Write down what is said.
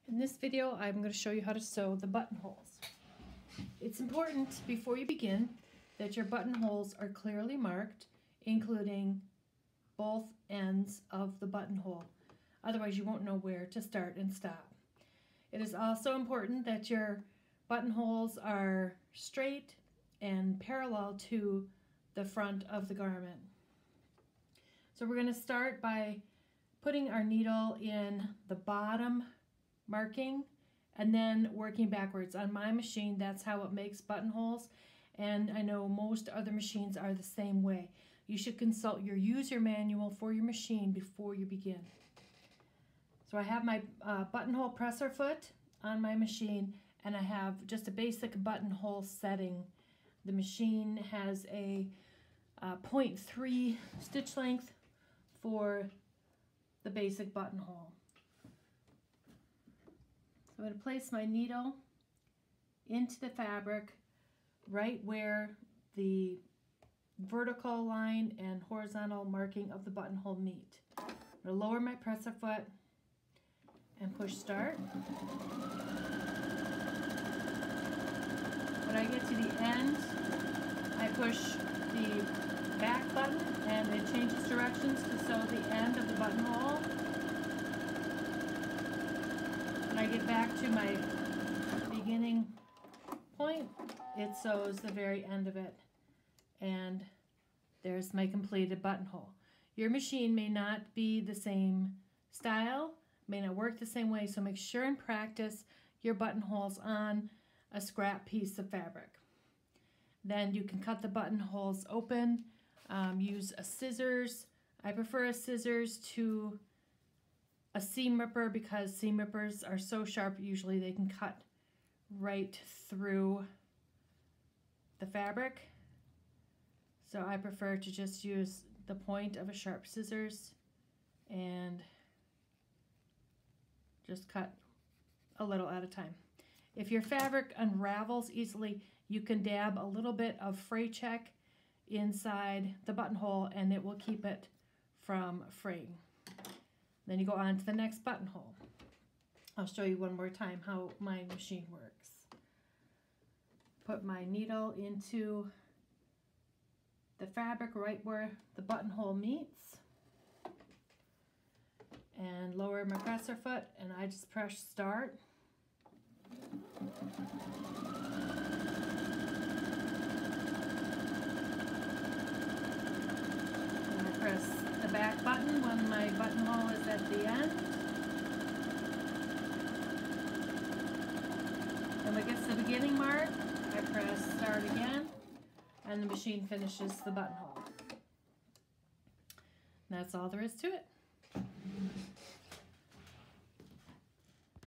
In this video, I'm going to show you how to sew the buttonholes. It's important before you begin that your buttonholes are clearly marked, including both ends of the buttonhole. Otherwise, you won't know where to start and stop. It is also important that your buttonholes are straight and parallel to the front of the garment. So we're going to start by putting our needle in the bottom marking and then working backwards. On my machine, that's how it makes buttonholes, and I know most other machines are the same way. You should consult your user manual for your machine before you begin. So I have my buttonhole presser foot on my machine, and I have just a basic buttonhole setting. The machine has a 0.3 stitch length for the basic buttonhole. So I'm going to place my needle into the fabric right where the vertical line and horizontal marking of the buttonhole meet. I'm going to lower my presser foot and push start. When I get to the end, I push the back button and it changes directions to sew the end of the buttonhole. When I get back to my beginning point, it sews the very end of it, and there's my completed buttonhole. Your machine may not be the same style, may not work the same way, so make sure and practice your buttonholes on a scrap piece of fabric. Then you can cut the buttonholes open, use a scissors. I prefer a scissors to a seam ripper because seam rippers are so sharp, usually they can cut right through the fabric. So I prefer to just use the point of a sharp scissors and just cut a little at a time. If your fabric unravels easily, you can dab a little bit of fray check inside the buttonhole and it will keep it from fraying. Then you go on to the next buttonhole. I'll show you one more time how my machine works. Put my needle into the fabric right where the buttonhole meets and lower my presser foot, and I just press start. And I press the back button when my buttonhole is at the end. And when it gets to the beginning mark, I press start again, and the machine finishes the buttonhole. And that's all there is to it.